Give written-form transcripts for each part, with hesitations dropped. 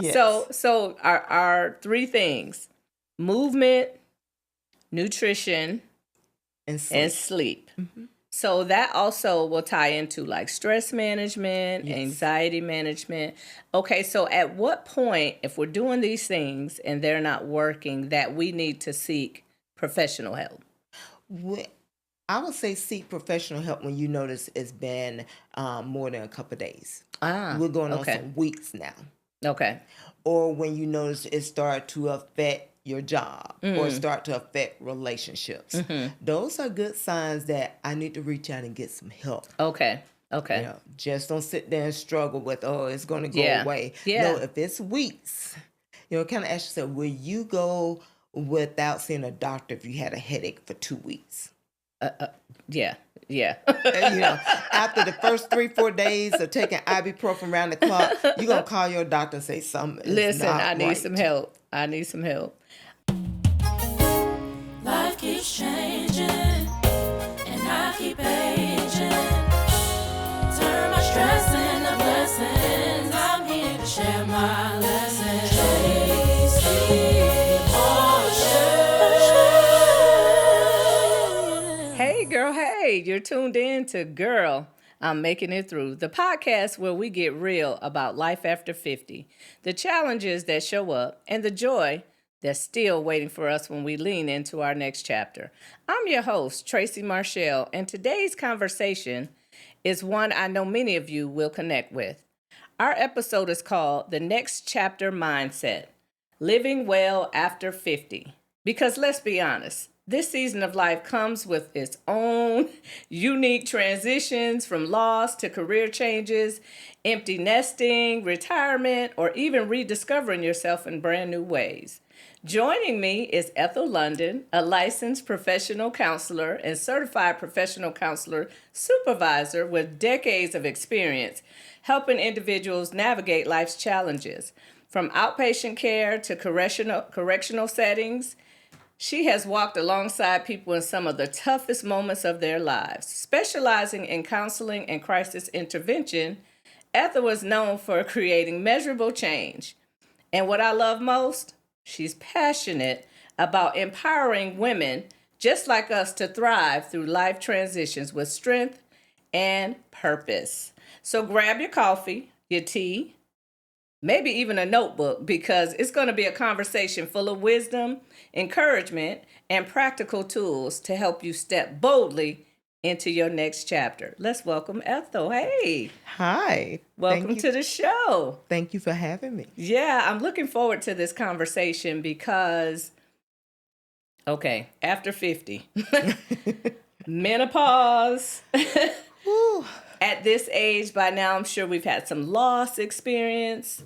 Yes. So our three things: movement, nutrition, And and sleep. sleep. So that also will tie into like stress management, Yes. anxiety management. Okay, so at what point, if we're doing these things and they're not working, that we need to seek professional help? When, I would say seek professional help when you notice it's been more than a couple of days. Ah, We're going on okay. some weeks now. Okay. Or when you notice it start to affect your job or start to affect relationships. Those are good signs that I need to reach out and get some help. Okay. Okay. Just don't sit there and struggle with, oh, it's going to go Yeah. away. No, Yeah. if it's weeks, kind of ask yourself, will you go without seeing a doctor if you had a headache for 2 weeks? Yeah. Yeah. And, after the first 3-4 days of taking ibuprofen around the clock, you're going to call your doctor and say something is Listen, I not need some right. help. I need some help. Life keeps changing, and I keep aging. Turn my stress into blessings. I'm here to share my lessons. Hey, girl, hey, you're tuned in to Girl, I'm Making It Through, the podcast where we get real about life after 50, the challenges that show up, and the joy that's still waiting for us when we lean into our next chapter. I'm your host, Tracy Marshall, and today's conversation is one I know many of you will connect with. Our episode is called The Next Chapter Mindset, Living Well After 50. Because let's be honest, this season of life comes with its own unique transitions from loss to career changes, empty nesting, retirement, or even rediscovering yourself in brand new ways. Joining me is Ethel London, a licensed professional counselor and certified professional counselor supervisor with decades of experience helping individuals navigate life's challenges. From outpatient care to correctional settings, she has walked alongside people in some of the toughest moments of their lives. Specializing in counseling and crisis intervention, Ethel is known for creating measurable change. And what I love most, she's passionate about empowering women just like us to thrive through life transitions with strength and purpose. So grab your coffee, your tea, maybe even a notebook, because it's going to be a conversation full of wisdom, encouragement, and practical tools to help you step boldly into your next chapter. Let's welcome Ethel. Hey. Hi. Welcome to the show. Thank you for having me. Yeah, I'm looking forward to this conversation because, okay, after 50, menopause. At this age, by now, I'm sure we've had some loss experience.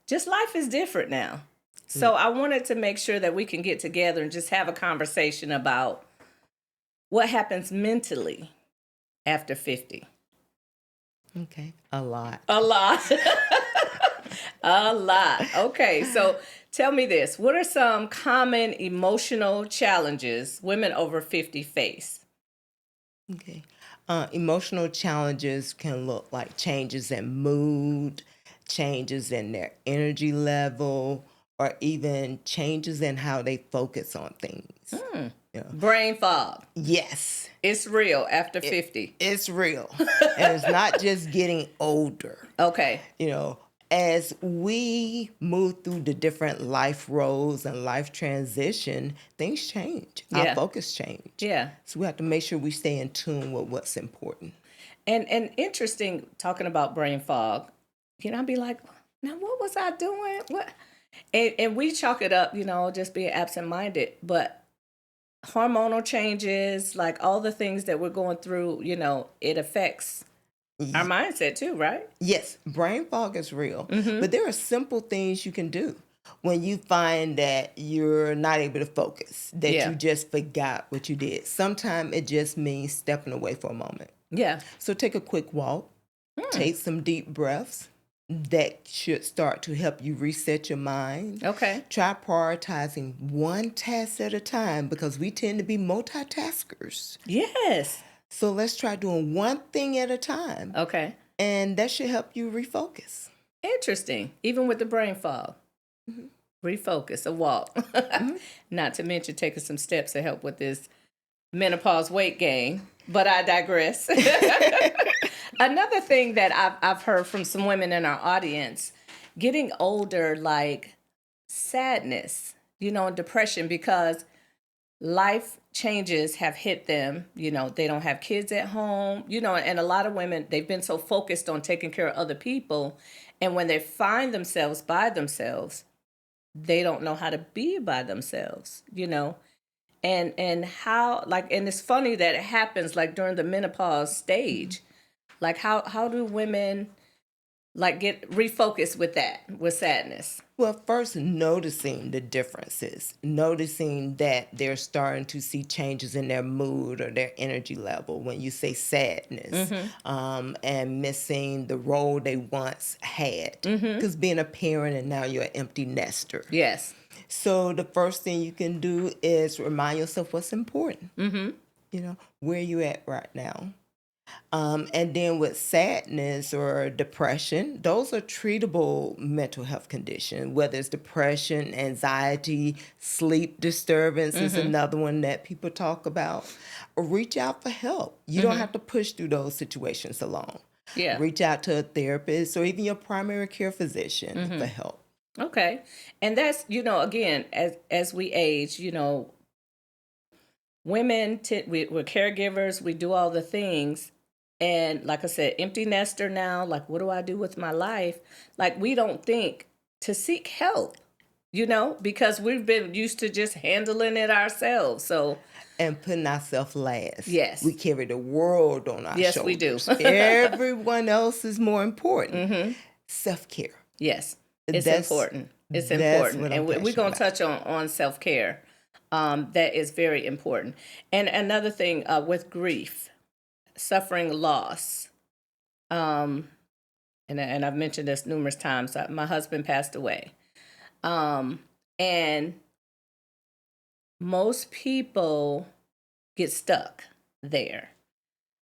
Just life is different now. So I wanted to make sure that we can get together and just have a conversation about what happens mentally after 50. Okay. A lot. A lot. A lot. Okay, so tell me this. What are some common emotional challenges women over 50 face? Okay. Emotional challenges can look like changes in mood, changes in their energy level, or even changes in how they focus on things. Brain fog. Yes, It's real after 50. it's real. And it's not just getting older. Okay. As we move through the different life roles and life transition, things change. Yeah. Our focus change. Yeah. So we have to make sure we stay in tune with what's important. And interesting talking about brain fog. I'd be like, now what was I doing? What? And we chalk it up, just being absent-minded. But hormonal changes, like all the things that we're going through, it affects our mindset too, right? Yes, brain fog is real, but there are simple things you can do when you find that you're not able to focus, that Yeah. you just forgot what you did. Sometimes it just means stepping away for a moment. Yeah. So take a quick walk, take some deep breaths. That should start to help you reset your mind. Okay. Try prioritizing one task at a time because we tend to be multitaskers. Yes. So let's try doing one thing at a time. Okay. And that should help you refocus. Interesting. Even with the brain fog. Mhm. Refocus, a walk. Mhm. Not to mention taking some steps to help with this menopause weight gain. But I digress. Another thing that I've heard from some women in our audience, getting older, like sadness, and depression, because life changes have hit them. They don't have kids at home, and a lot of women, they've been so focused on taking care of other people. And when they find themselves by themselves, they don't know how to be by themselves. And how, like, and it's funny that it happens like during the menopause stage. Like, how do women like get refocused with that, with sadness? Well, first, noticing the differences, noticing that they're starting to see changes in their mood or their energy level when you say sadness, and missing the role they once had. Because being a parent and now you're an empty nester. Yes. So the first thing you can do is remind yourself what's important. Where you at right now. And then with sadness or depression, those are treatable mental health conditions, whether it's depression, anxiety, sleep disturbance is another one that people talk about. Or reach out for help. You don't have to push through those situations alone. Yeah. Reach out to a therapist or even your primary care physician for help. Okay. And that's, again, as we age, women, we're caregivers, we do all the things. And like I said, empty nester now, like, what do I do with my life? Like, we don't think to seek help, because we've been used to just handling it ourselves. So, And putting ourselves last. Yes. We carry the world on our Yes, shoulders. we do. Everyone else is more important. Self-care. Yes, it's That's- important. It's that's important. what I'm And we're passionate going to about. touch on self-care. That is very important. And another thing with grief, suffering loss. And I've mentioned this numerous times. My husband passed away. And most people get stuck there.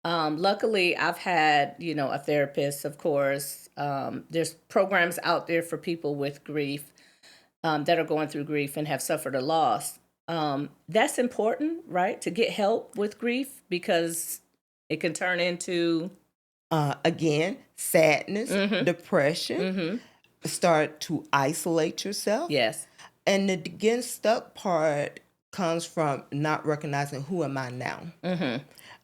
Luckily, I've had, a therapist, of course. There's programs out there for people with grief that are going through grief and have suffered a loss. That's important, right? To get help with grief, because it can turn into... Again, sadness, depression, start to isolate yourself. Yes. And the getting stuck part comes from not recognizing who am I now.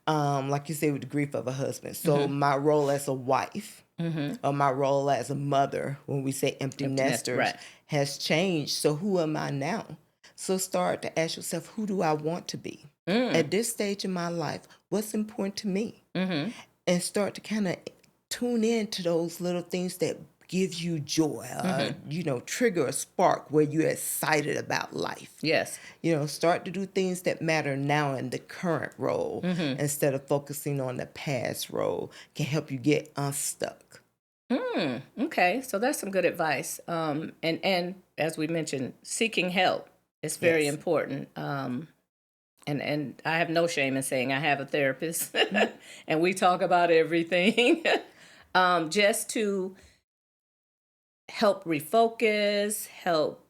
Like you say, with the grief of a husband. So my role as a wife or my role as a mother, when we say empty nesters, right. has changed. So who am I now? So start to ask yourself, who do I want to be? At this stage in my life, what's important to me? And start to kind of tune in to those little things that gives you joy, trigger a spark where you're excited about life. Yes. Start to do things that matter now in the current role instead of focusing on the past role can help you get unstuck. Okay, so that's some good advice. And as we mentioned, seeking help is very Yes. important. And I have no shame in saying I have a therapist, and we talk about everything, just to help refocus, help,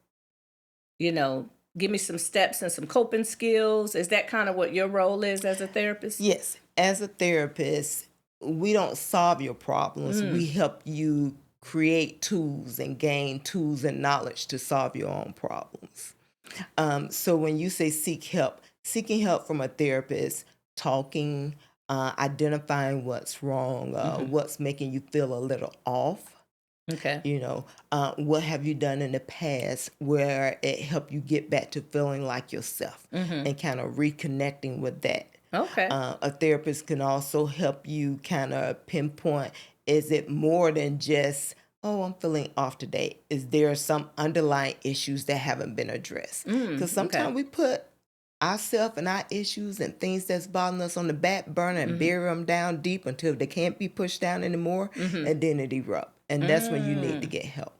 give me some steps and some coping skills. Is that kind of what your role is as a therapist? Yes, as a therapist, we don't solve your problems. We help you create tools and gain tools and knowledge to solve your own problems. So when you say seeking help from a therapist, talking, identifying what's wrong, what's making you feel a little off. Okay. What have you done in the past where it helped you get back to feeling like yourself and kind of reconnecting with that. Okay. A therapist can also help you kind of pinpoint, is it more than just, oh, I'm feeling off today? Is there some underlying issues that haven't been addressed? Because sometimes we put ourselves and our issues and things that's bothering us on the back burner and bury them down deep until they can't be pushed down anymore, and then it erupts. And that's when you need to get help.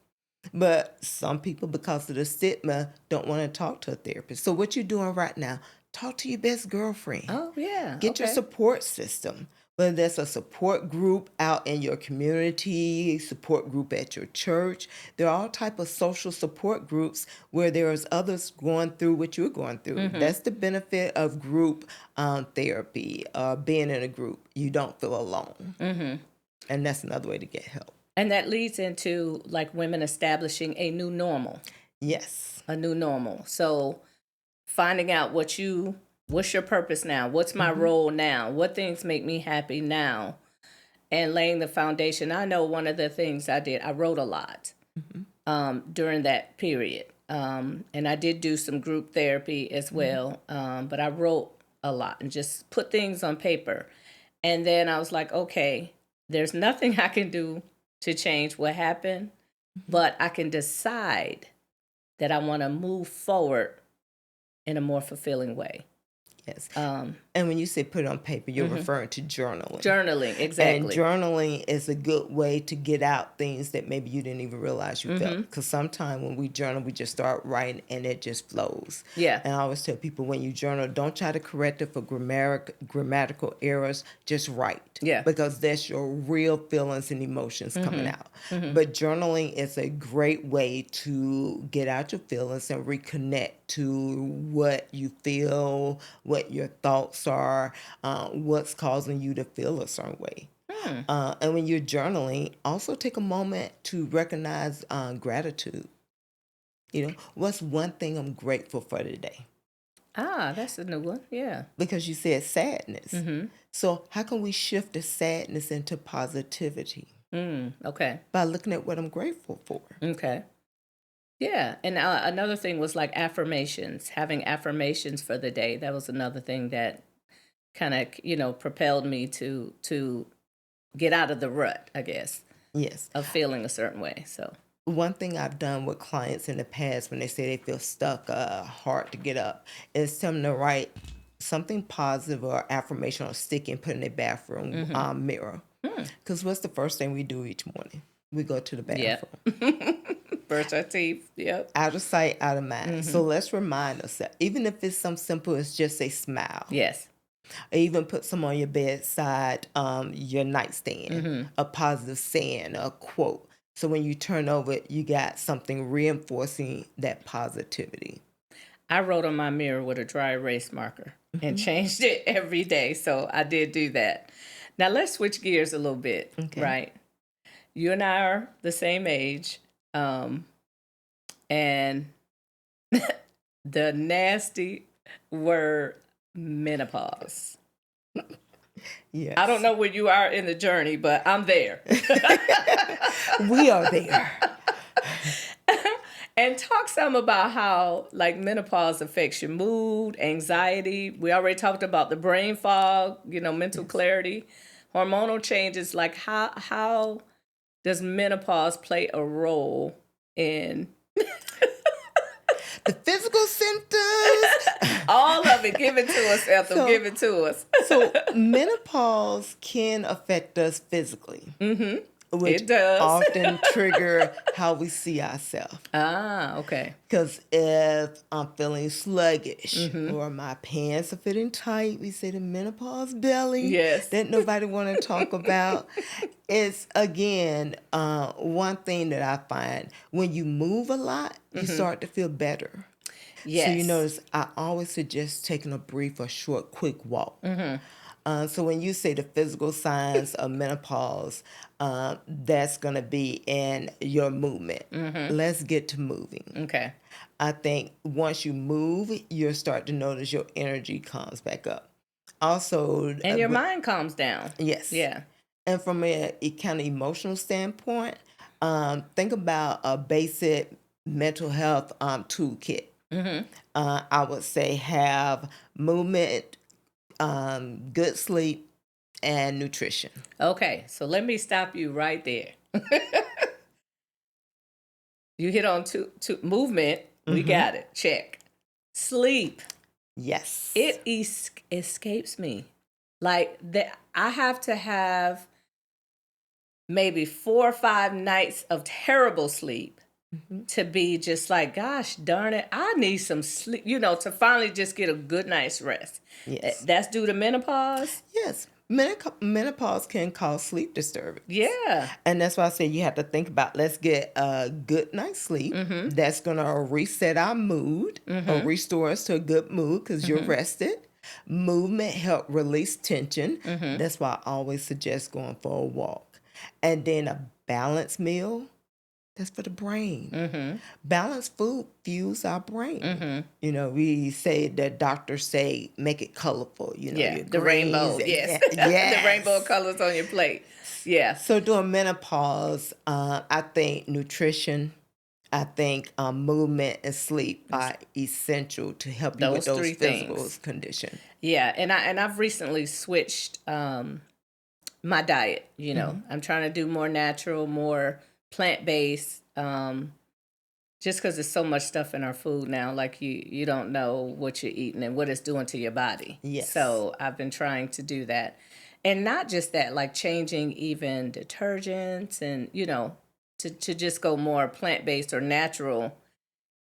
But some people, because of the stigma, don't want to talk to a therapist. So what you're doing right now, talk to your best girlfriend. Oh, yeah. Get your okay. support system. Whether that's a support group out in your community, support group at your church, there are all type of social support groups where there's others going through what you're going through. That's the benefit of group therapy, being in a group. You don't feel alone. And that's another way to get help. And that leads into like women establishing a new normal. Yes. A new normal. So finding out what's your purpose now? What's my role now? What things make me happy now? And laying the foundation. I know one of the things I did, I wrote a lot during that period. And I did do some group therapy as well. But I wrote a lot and just put things on paper. And then I was like, okay, there's nothing I can do to change what happened, but I can decide that I want to move forward in a more fulfilling way. Yes. And when you say put it on paper, you're referring to journaling. Journaling, exactly. And journaling is a good way to get out things that maybe you didn't even realize you felt. Because sometimes when we journal, we just start writing and it just flows. Yeah. And I always tell people when you journal, don't try to correct it for grammatical errors. Just write. Yeah. Because that's your real feelings and emotions coming out. But journaling is a great way to get out your feelings and reconnect to what you feel, what your thoughts are, what's causing you to feel a certain way. And when you're journaling, also take a moment to recognize gratitude. You know, what's one thing I'm grateful for today? Ah, that's a new one. Yeah. Because you said sadness. So how can we shift the sadness into positivity? Okay. By looking at what I'm grateful for. Okay. Yeah. And another thing was like affirmations, having affirmations for the day. That was another thing that kind of, propelled me to get out of the rut, I guess. Yes. Of feeling a certain way. So one thing I've done with clients in the past when they say they feel stuck, hard to get up, is tell them to write something positive or affirmation on a stick and put in their bathroom mirror. Because what's the first thing we do each morning? We go to the bathroom. Brush our teeth. Yep. Out of sight, out of mind. So let's remind ourselves, even if it's something simple as just a smile. Yes. Or even put some on your bedside, your nightstand, a positive saying, a quote. So when you turn over, you got something reinforcing that positivity. I wrote on my mirror with a dry erase marker and changed it every day. So I did do that. Now let's switch gears a little bit, right? You and I are the same age. And the nasty word menopause. Yes. I don't know where you are in the journey, but I'm there. We are there. And talk some about how like menopause affects your mood, anxiety. We already talked about the brain fog, mental clarity, hormonal changes. Like how does menopause play a role in the physical symptoms? All of it. Give it to us, Ethel. Give it to us. So menopause can affect us physically. Which it does. often trigger how we see ourselves. Ah, okay. Because if I'm feeling sluggish or my pants are fitting tight, we say the menopause belly. Yes. That nobody want to talk about. It's, again, one thing that I find. When you move a lot, you start to feel better. Yes. So you notice I always suggest taking a brief or short, quick walk. So when you say the physical signs of menopause, that's going to be in your movement. Let's get to moving. Okay. I think once you move, you'll start to notice your energy comes back up. Also, and your mind calms down. Yes. Yeah. And from a kind of emotional standpoint, think about a basic mental health toolkit. I would say have movement, good sleep, and nutrition. Okay, so let me stop you right there. You hit on to movement. We got it. Check. Sleep. Yes. It escapes me. Like that, I have to have maybe 4 or 5 nights of terrible sleep to be just like, gosh darn it, I need some sleep, to finally just get a good night's rest. Yes. That's due to menopause? Yes, Menopause can cause sleep disturbance. Yeah. And that's why I say you have to think about, let's get a good night's sleep. That's going to reset our mood or restore us to a good mood because you're rested. Movement help release tension. That's why I always suggest going for a walk. And then a balanced meal, that's for the brain. Balanced food fuels our brain. You know, we say that doctors say make it colorful. You know, Yeah. your The greens rainbow. and- Yes. yes. The rainbow colors on your plate. Yeah. So during menopause, I think nutrition, I think movement and sleep are essential to help you with Those those three physical things. conditions. Yeah. And I've recently switched my diet. You know, I'm trying to do more natural, more plant-based. Just because there's so much stuff in our food now, like you don't know what you're eating and what it's doing to your body. Yes. So I've been trying to do that. And not just that, like changing even detergents and, you know, to just go more plant-based or natural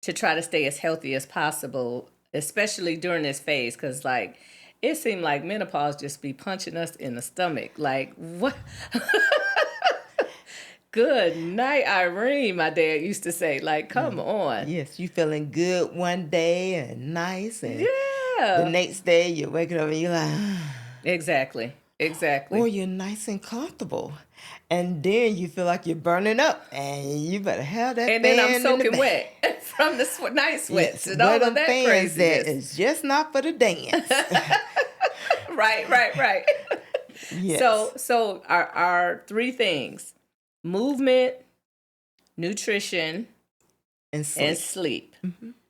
to try to stay as healthy as possible, especially during this phase. Because, like, it seemed like menopause just be punching us in the stomach. Like, what? Good night, Irene, my dad used to say. Like, come on. Yes, you feeling good one day and nice, and the Yeah. next day you're waking up and you're like, Exactly. Exactly. or you're nice and comfortable. And then you feel like you're burning up, and you better have that And then I'm fan in the soaking back. wet from the night sweats Yes, and but all of them that fans that craziness. is just not for the dance. Right. Yes. So our three things: movement, nutrition, and sleep. and sleep.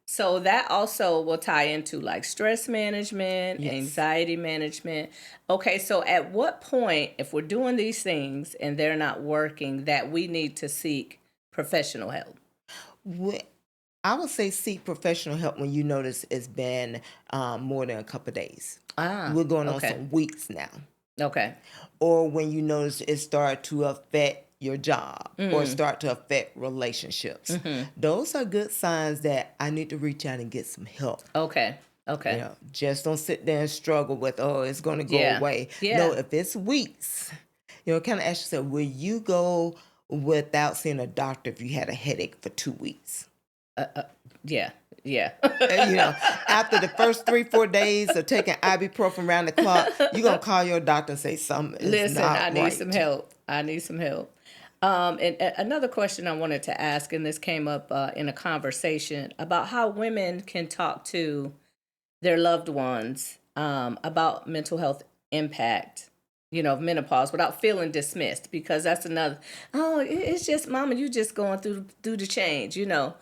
So that also will tie into like stress management, Yes. anxiety management. Okay, so at what point, if we're doing these things and they're not working, that we need to seek professional help? I would say seek professional help when you notice it's been more than a couple of days. We're going on okay. some weeks now. Okay. Or when you notice it start to affect your job or start to affect relationships. Those are good signs that I need to reach out and get some help. Okay. You know, just don't sit there and struggle with, oh, it's going to go Yeah. away. Yeah. No, if it's weeks, you know, kind of ask yourself, will you go without seeing a doctor if you had a headache for 2 weeks? Yeah. And, you know, after the first 3-4 days of taking ibuprofen around the clock, you're going to call your doctor and say something is Listen, not I need right. some help. And another question I wanted to ask, and this came up in a conversation about how women can talk to their loved ones about mental health impact, you know, of menopause without feeling dismissed, because that's another, oh, it's just, mama, you just going through the change, you know.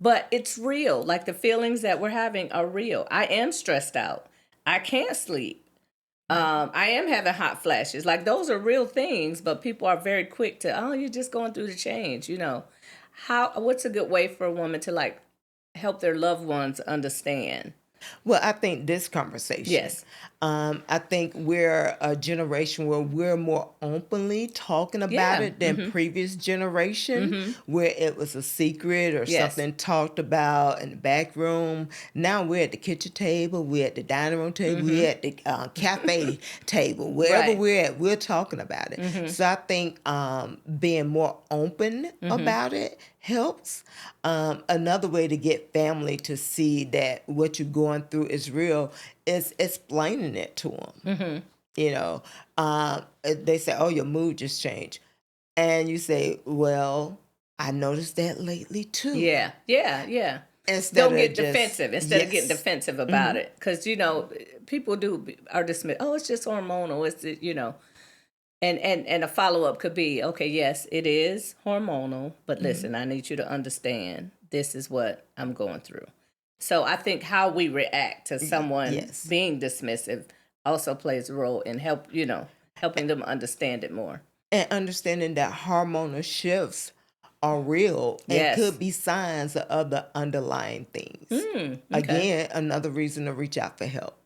But it's real. Like the feelings that we're having are real. I am stressed out. I can't sleep. I am having hot flashes. Like those are real things, but people are very quick to, oh, you're just going through the change, you know. What's a good way for a woman to like help their loved ones understand? Well, I think this conversation. Yes. I think we're a generation where we're more openly talking about it than previous generation, where it was a secret or Yes. something talked about in the back room. Now we're at the kitchen table, we're at the dining room table, we're at the cafe table, wherever Right. we're at, we're talking about it. So I think being more open about it helps. Another way to get family to see that what you're going through is real is explaining it to them. You know, they say, oh, your mood just changed. And you say, well, I noticed that lately too. Yeah. Instead Don't of get just- defensive instead of getting Yes. defensive about it. Because, you know, people are dismissed. Oh, it's just hormonal. It's, you know. And a follow-up could be, okay, yes, it is hormonal, but listen, I need you to understand this is what I'm going through. So I think how we react to someone Yes. being dismissive also plays a role in helping them understand it more. And understanding that hormonal shifts are real and Yes. could be signs of other underlying things. Okay. Again, another reason to reach out for help.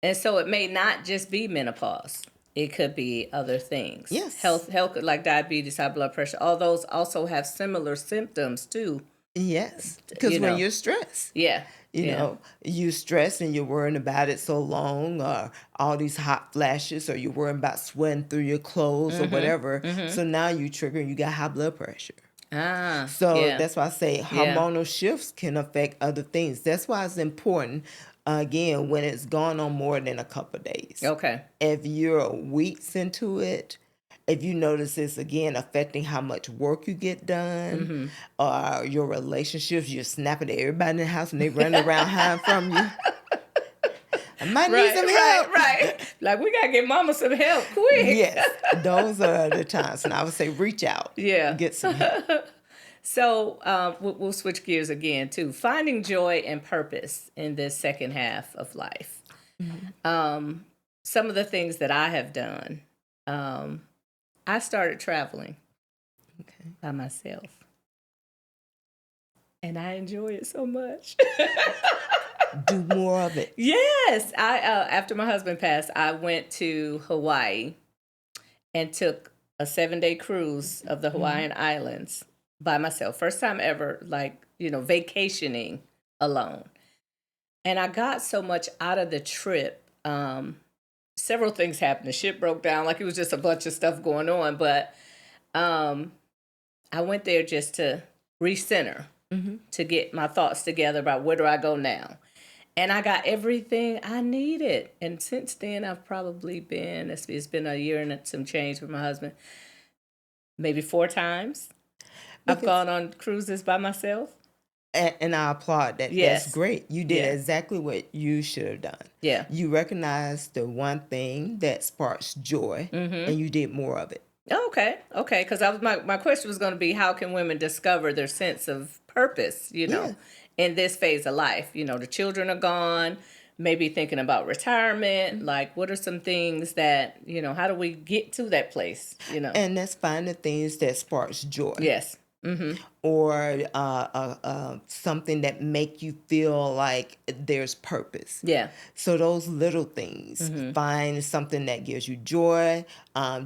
And so it may not just be menopause. It could be other things. Yes. Health like diabetes, high blood pressure. All those also have similar symptoms too Yes, because You when know, you're stressed, yeah, you yeah, know, you stress and you're worrying about it so long, or all these hot flashes, or you're worrying about sweating through your clothes or whatever. So now you trigger and you got high blood pressure. ah, So yeah, that's why I say yeah, hormonal shifts can affect other things. That's why it's important, again, when it's gone on more than a couple of days. okay, If you're weeks into it, if you notice it's again affecting how much work you get done, or your relationships, you're snapping at everybody in the house and they running around hiding from you. I might need right, some right, help. right. Like we gotta get mama some help quick. Yes, those are the times. And I would say reach out, Yeah. get some help. So we'll switch gears again too. Finding joy and purpose in this second half of life. Some of the things that I have done. I started traveling Okay. by myself, and I enjoy it so much. Do more of it. Yes, I after my husband passed, I went to Hawaii and took a 7-day cruise of the Hawaiian Islands by myself. First time ever, like, vacationing alone. And I got so much out of the trip. Several things happened. The ship broke down, like it was just a bunch of stuff going on. But I went there just to recenter, to get my thoughts together about where do I go now. And I got everything I needed. And since then, I've probably been, it's been a year and some change with my husband, maybe 4 times. I've Because, gone on cruises by myself. and I applaud that. That's Yes. great. You did Yeah. exactly what you should have done. Yeah. You recognized the one thing that sparks joy, and you did more of it. Oh, okay. Because my question was going to be, how can women discover their sense of purpose, Yeah. in this phase of life? The children are gone, maybe thinking about retirement. Like, what are some things that, how do we get to that place, And that's finding things that sparks joy. Yes. Or something that make you feel like there's purpose. Yeah. So those little things, find something that gives you joy,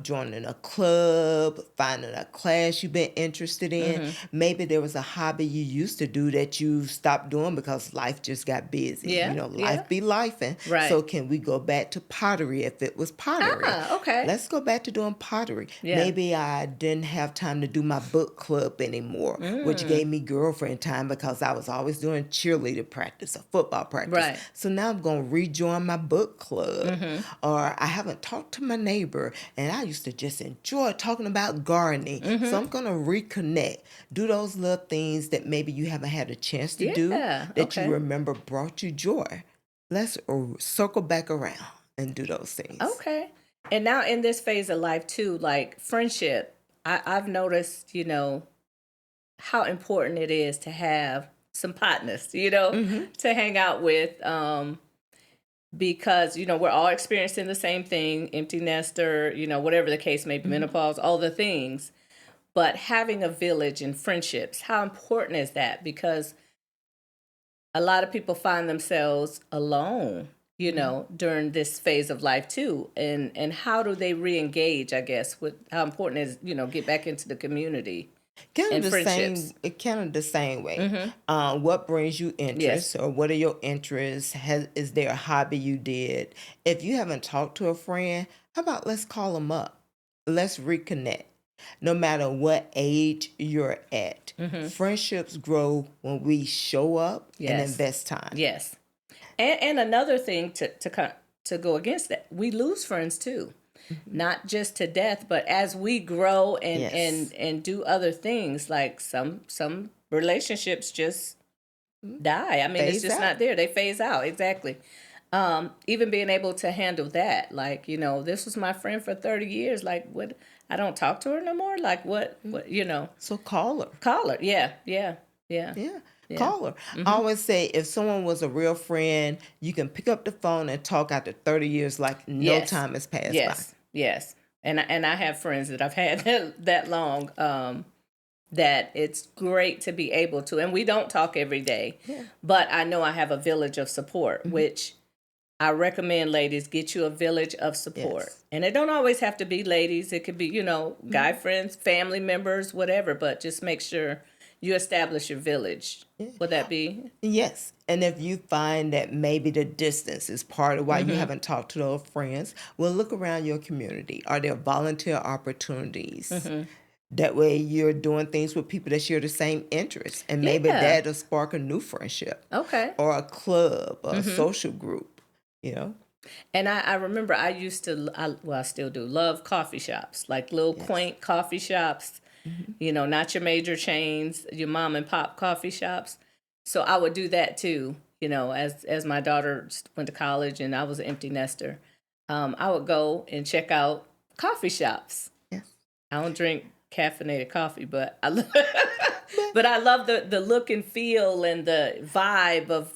joining a club, finding a class you've been interested in. Maybe there was a hobby you used to do that you stopped doing because life just got busy. Yeah, Life be lifing. Right. So can we go back to pottery if it was pottery? Ah, okay. Let's go back to doing pottery. Yeah. Maybe I didn't have time to do my book club anymore, which gave me girlfriend time because I was always doing cheerleader practice or football practice. Right. So now I'm going to rejoin my book club. Or I haven't talked to my neighbor, and I used to just enjoy talking about gardening. So I'm going to reconnect. Do those little things that maybe you haven't had a chance to do that okay. you remember brought you joy. Let's circle back around and do those things. Okay. And now in this phase of life too, like friendship, I've noticed, how important it is to have some partners, to hang out with, because, we're all experiencing the same thing, empty nester, whatever the case may be, menopause, all the things. But having a village and friendships, how important is that? Because a lot of people find themselves alone, during this phase of life too. And how do they re-engage, I guess, with how important is, get back into the community and friendships. Kind of the same way. What brings you interest, or what are your interests? Is there a hobby you did? If you haven't talked to a friend, how about let's call them up? Let's reconnect. No matter what age you're at, friendships grow when we show up and invest time. Yes. And another thing to go against that, we lose friends too. Not just to death, but as we grow and do other things, like some relationships just die. I mean, it's just not there. They phase out. Exactly. Even being able to handle that, like, this was my friend for 30 years. Like, what? I don't talk to her no more. Like, what? So call her. Call her. Yeah. Call her. I always say if someone was a real friend, you can pick up the phone and talk after 30 years like no time has passed by. Yes. And I have friends that I've had that long, that it's great to be able to. And we don't talk every day, but I know I have a village of support, which I recommend, ladies, get you a village of support. Yes. And it don't always have to be ladies. It could be, guy friends, family members, whatever, but just make sure You establish your village. Would that be? Yes. And if you find that maybe the distance is part of why you haven't talked to those friends, well, look around your community. Are there volunteer opportunities? That way you're doing things with people that share the same interests. And maybe Yeah. that'll spark a new friendship Okay. or a club or a social group, And I remember I used to, well, I still do, love coffee shops, like little quaint coffee shops, not your major chains, your mom and pop coffee shops. So I would do that too, as my daughter went to college and I was an empty nester. I would go and check out coffee shops. Yes. I don't drink caffeinated coffee, but but I love the look and feel and the vibe of,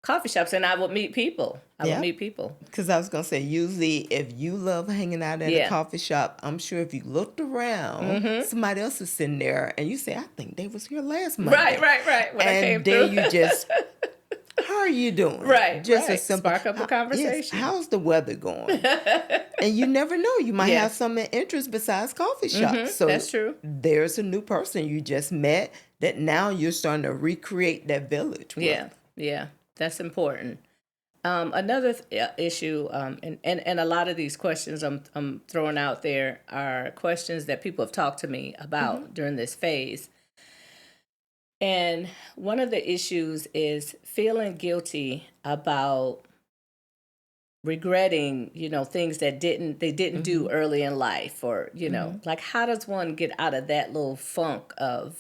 coffee shops, and I would meet people. I would meet people. Because I was going to say, usually if you love hanging out at a coffee shop, I'm sure if you looked around, somebody else is sitting there and you say, I think they was here last Monday. Right. When I came and then through. you just, how are you doing? Just a simple, spark up a conversation. Yes, how's the weather going? And you never know. You might have some interest besides coffee shops. So that's true. There's a new person you just met that now you're starting to recreate that village with. Yeah. That's important. Another issue, and a lot of these questions I'm throwing out there are questions that people have talked to me about during this phase. And one of the issues is feeling guilty about regretting, things that they didn't do early in life, or, like how does one get out of that little funk of,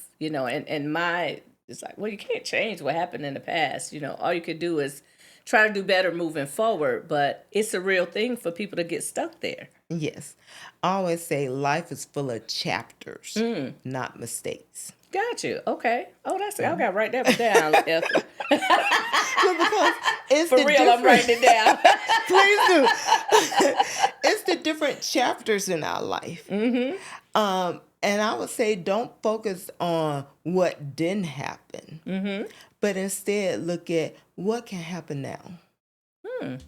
it's like, well, you can't change what happened in the past. All you could do is try to do better moving forward. But it's a real thing for people to get stuck there. Yes. I always say life is full of chapters, not mistakes. Got you. Okay. Oh, I got to write that down. Because it's for real, I'm writing it down. Please do. It's the different chapters in our life. And I would say don't focus on what didn't happen, but instead look at what can happen now. I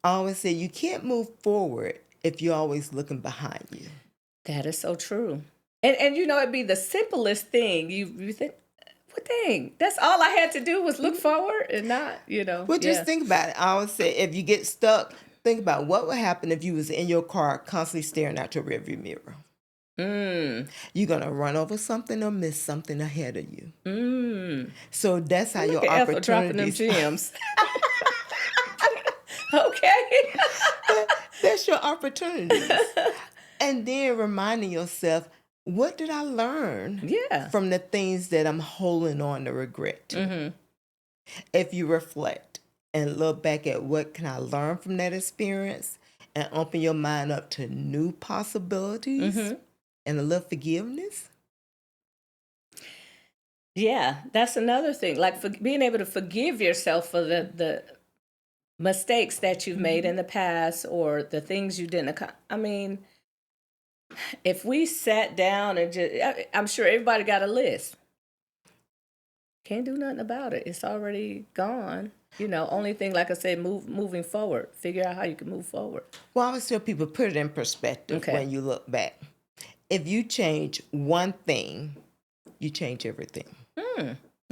always say you can't move forward if you're always looking behind you. That is so true. And it'd be the simplest thing. You think, what thing? That's all I had to do was look forward and not, Well, just think about it. I always say if you get stuck, think about what would happen if you was in your car constantly staring out your rearview mirror. You're going to run over something or miss something ahead of you. So that's how your opportunities... dropping them gems. Okay. That's your opportunities. And then reminding yourself, what did I learn from the things that I'm holding on to regret to? If you reflect and look back at what can I learn from that experience and open your mind up to new possibilities and a little forgiveness. Yeah, that's another thing. Like being able to forgive yourself for the mistakes that you've made in the past or the things you didn't accomplish. I mean, if we sat down and I'm sure everybody got a list. Can't do nothing about it. It's already gone. Only thing, like I said, moving forward. Figure out how you can move forward. Well, I always tell people, put it in perspective when you look back. If you change one thing, you change everything.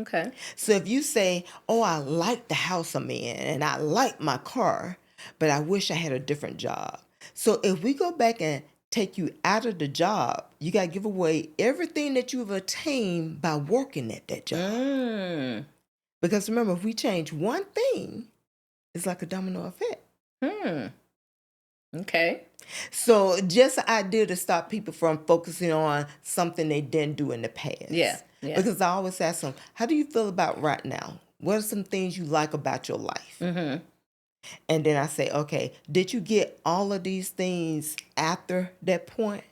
Okay. So if you say, oh, I like the house I'm in and I like my car, but I wish I had a different job. So if we go back and take you out of the job, you got to give away everything that you've attained by working at that job. Because remember, if we change one thing, it's like a domino effect. Okay. So just an idea to stop people from focusing on something they didn't do in the past. Yeah. Because I always ask them, how do you feel about right now? What are some things you like about your life? And then I say, okay, did you get all of these things after that point?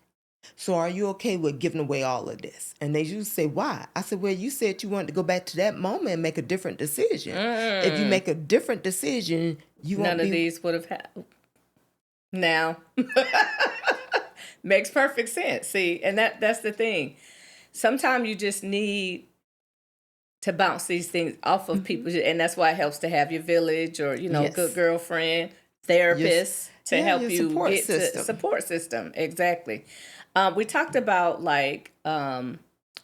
So are you okay with giving away all of this? And they usually say, why? I said, well, you said you wanted to go back to that moment and make a different decision. If you make a different decision, you won't None of these would have happened. Now, makes perfect sense. See, and that's the thing. Sometimes you just need to bounce these things off of people, and that's why it helps to have your village or good girlfriend, therapist to help you get to support system. Exactly. We talked about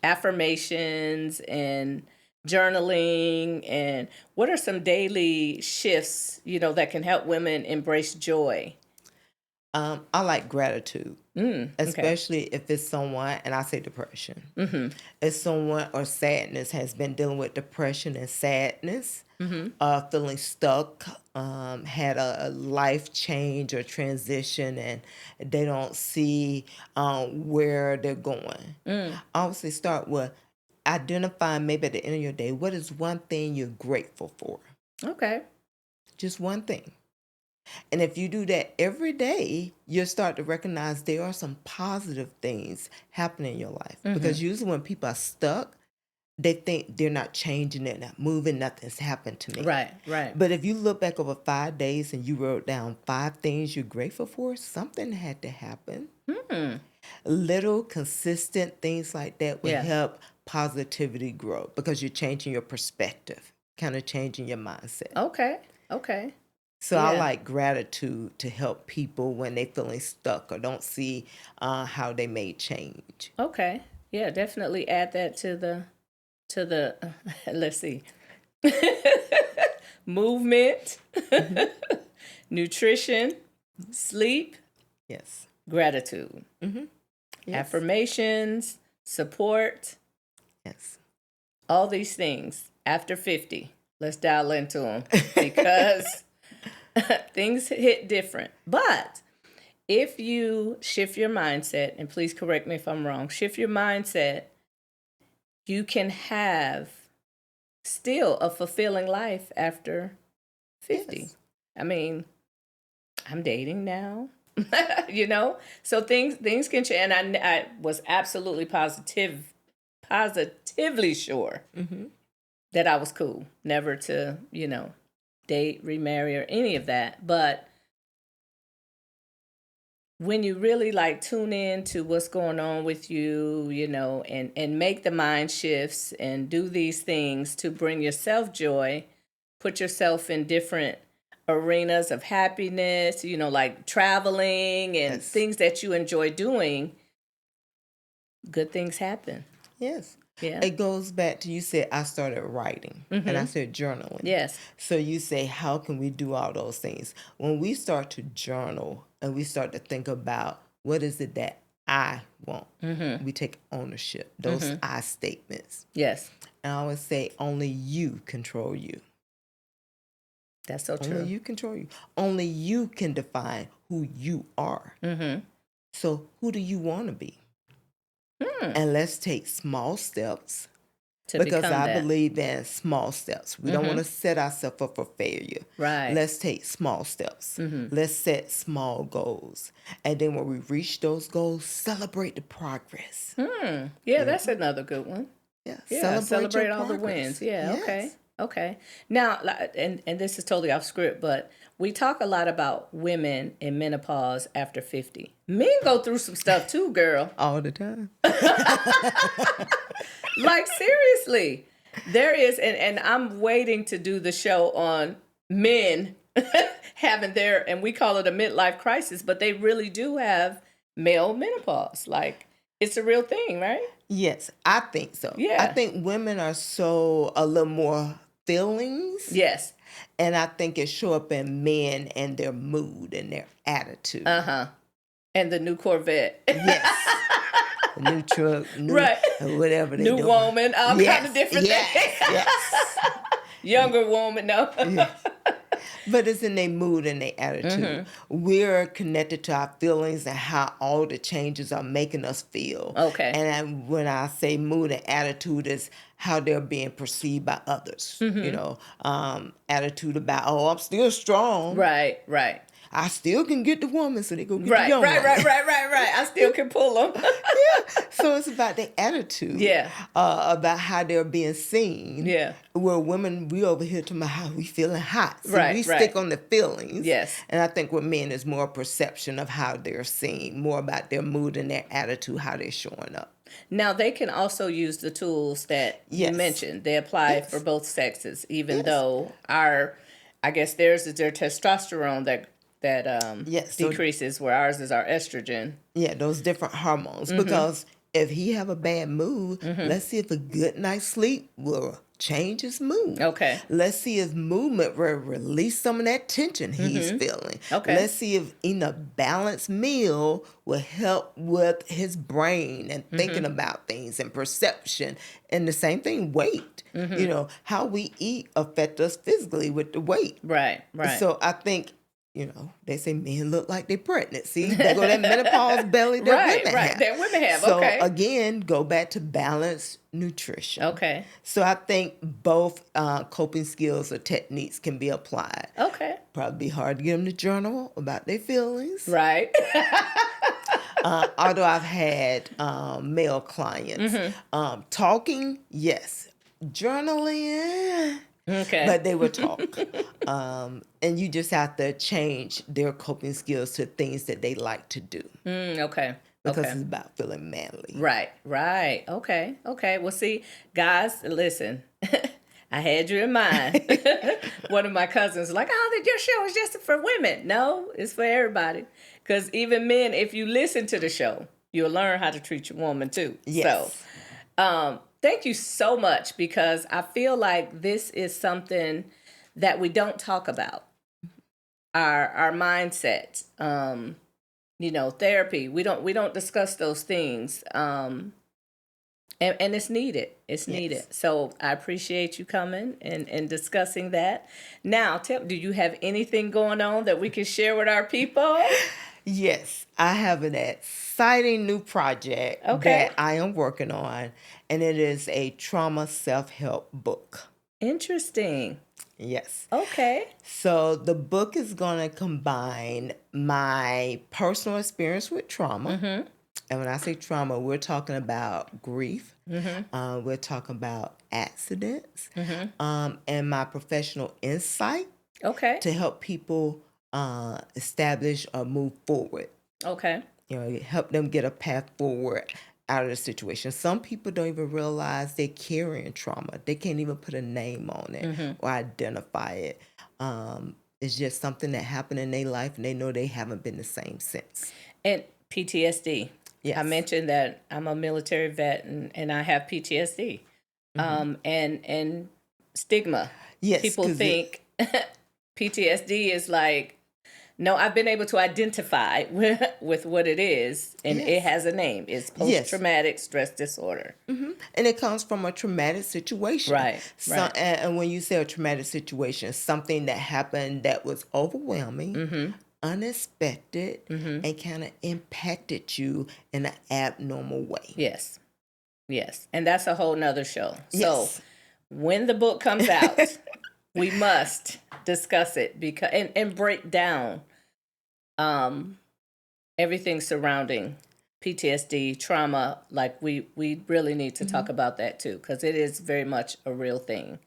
affirmations and journaling, and what are some daily shifts, that can help women embrace joy? I like gratitude, Okay. especially if it's someone, and I say depression. If someone or sadness has been dealing with depression and sadness, feeling stuck, had a life change or transition, and they don't see where they're going. Obviously, start with identifying maybe at the end of your day, what is one thing you're grateful for? Okay. Just one thing. And if you do that every day, you'll start to recognize there are some positive things happening in your life. Because usually when people are stuck, they think they're not changing, they're not moving, nothing's happened to me. Right. But if you look back over 5 days and you wrote down 5 things you're grateful for, something had to happen. Little consistent things like that will Yeah. help positivity grow because you're changing your perspective, kind of changing your mindset. Okay. So I Yeah. like gratitude to help people when they feeling stuck or don't see how they may change. Okay. Yeah, definitely add that to the let's see. Movement, nutrition, sleep, Yes. gratitude, Yes. affirmations, support, Yes. all these things after 50. Let's dial into them because things hit different. But if you shift your mindset, and please correct me if I'm wrong, shift your mindset, you can have still a fulfilling life after 50. Yes. I mean, I'm dating now. So things can change, and I was absolutely positively sure that I was cool, never to date, remarry, or any of that. But when you really tune in to what's going on with you, and make the mind shifts and do these things to bring yourself joy, put yourself in different arenas of happiness, like traveling and Yes. things that you enjoy doing, good things happen. Yes. Yeah. It goes back to you said I started writing and I said journaling. Yes. So you say, how can we do all those things? When we start to journal and we start to think about what is it that I want, we take ownership, those I statements. Yes. And I always say, only you control you. That's so true. Only you control you. Only you can define who you are. So who do you want to be? And let's take small steps To because become I that. believe in small steps. We don't want to set ourselves up for failure. Right. Let's take small steps. Let's set small goals. And then when we reach those goals, celebrate the progress. Yeah, that's another good one. Yeah, Yeah, celebrate your all the progress. wins. Yeah, Yes. okay. Now, and this is totally off script, but we talk a lot about women in menopause after 50. Men go through some stuff too, girl. All the time. Seriously. There is, and I'm waiting to do the show on men having and we call it a midlife crisis, but they really do have male menopause. It's a real thing, right? Yes, I think so. Yeah. I think women are a little more feelings. Yes. And I think it show up in men and their mood and their attitude. And the new Corvette. Yes. New truck, Right. whatever they New doing. woman, all kind of different things. Yes. Younger woman, no. But it's in their mood and their attitude. We're connected to our feelings and how all the changes are making us feel. Okay. And when I say mood and attitude, is how they're being perceived by others. Attitude about, I'm still strong. Right. I still can get the woman, so they go get the Right. young woman. I still can pull them. So it's about the attitude. Yeah. About how they're being seen. Yeah. Where women, we over here talking about how we feeling hot. So Right, we right. stick on the feelings. Yes. And I think with men is more perception of how they're seen, more about their mood and their attitude, how they're showing up. Now, they can also use the tools that you Yes. mentioned. They apply Yes. for both sexes, even Yes. though I guess theirs is their testosterone that Yes, so- decreases, where ours is our estrogen. Yeah, those different hormones. Because if he have a bad mood, let's see if a good night's sleep will change his mood. Okay. Let's see if movement will release some of that tension he's feeling. Okay. Let's see if eating a balanced meal will help with his brain and thinking about things and perception. And the same thing, weight. You know, how we eat affect us physically with the weight. Right. So I think, you know, they say men look like they're pregnant. See, they go that menopause belly that women have. That women have. So Okay. again, go back to balanced nutrition. Okay. So I think both coping skills or techniques can be applied. Okay. Probably be hard to get them to journal about their feelings. Right. Although I've had male clients. Talking, yes. Journaling, Okay. but they will talk. And you just have to change their coping skills to things that they like to do. Okay. Because Okay. it's about feeling manly. Right. Okay. Well, see, guys, listen. I had you in mind. One of my cousins was like, oh, your show is just for women. No, it's for everybody. Because even men, if you listen to the show, you'll learn how to treat your woman too. Yes. So, thank you so much, because I feel like this is something that we don't talk about. Our mindset, therapy. We don't discuss those things. And it's needed. It's needed. So I appreciate you coming and discussing that. Now, do you have anything going on that we can share with our people? Yes, I have an exciting new project that I am working on, and it is a trauma self-help book. Interesting. Yes. Okay. So the book is going to combine my personal experience with trauma. And when I say trauma, we're talking about grief. We're talking about accidents, and my professional insight to help people establish or move forward. Okay. You know, help them get a path forward out of the situation. Some people don't even realize they're carrying trauma. They can't even put a name on it or identify it. It's just something that happened in their life, and they know they haven't been the same since. And PTSD. Yes. I mentioned that I'm a military vet and I have PTSD. And stigma. Yes, People 'cause think PTSD is like, no, I've been able to identify with what it is, and it has a name. It's post-traumatic stress disorder. And it comes from a traumatic situation. Right. And when you say a traumatic situation, something that happened that was overwhelming, unexpected, and kind of impacted you in an abnormal way. Yes. And that's a whole nother show. Yes. So when the book comes out, we must discuss it because and break down everything surrounding PTSD, trauma. Like we really need to talk about that too, because it is very much a real thing.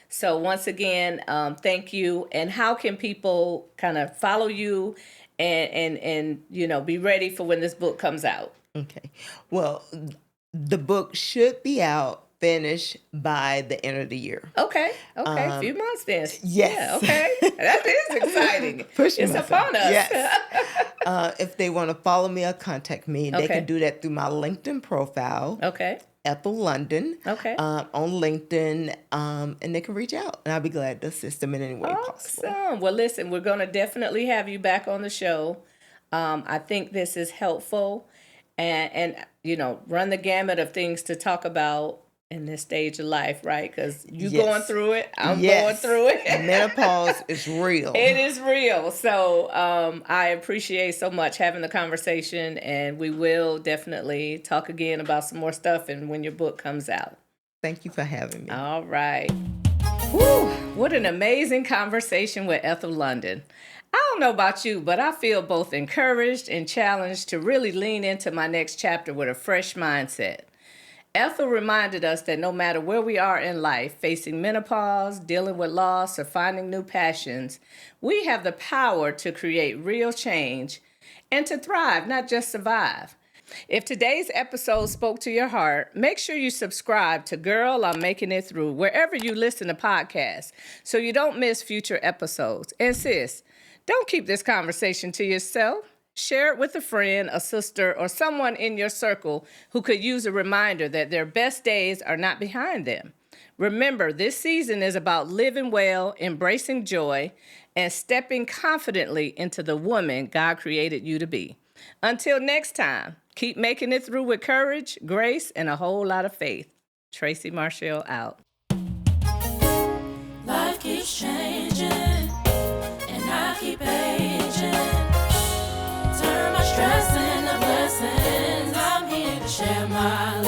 So once again, thank you. And how can people kind of follow you and be ready for when this book comes out? Okay. Well, the book should be out, finished by the end of the year. Okay. A few months then. Yes. Yeah, okay. That is exciting. It's upon us. Yes. If they want to follow me or contact me, they can do that through my LinkedIn profile. Okay. Ethel London. Okay. On LinkedIn, and they can reach out, and I'll be glad to assist them in any way possible. Awesome. Well, listen, we're going to definitely have you back on the show. I think this is helpful, and run the gamut of things to talk about in this stage of life, right? Because you going through it, I'm going through it. Menopause is real. It is real. So I appreciate so much having the conversation, and we will definitely talk again about some more stuff and when your book comes out. Thank you for having me. All right. Whew, what an amazing conversation with Ethel London. I don't know about you, but I feel both encouraged and challenged to really lean into my next chapter with a fresh mindset. Ethel reminded us that no matter where we are in life, facing menopause, dealing with loss, or finding new passions, we have the power to create real change and to thrive, not just survive. If today's episode spoke to your heart, make sure you subscribe to Girl, I'm Making It Through wherever you listen to podcasts so you don't miss future episodes. And sis, don't keep this conversation to yourself. Share it with a friend, a sister, or someone in your circle who could use a reminder that their best days are not behind them. Remember, this season is about living well, embracing joy, and stepping confidently into the woman God created you to be. Until next time, keep making it through with courage, grace, and a whole lot of faith. Tracy Marshall out. Life keeps changing, and I keep aging. Turn my stress into blessings. I'm here to share my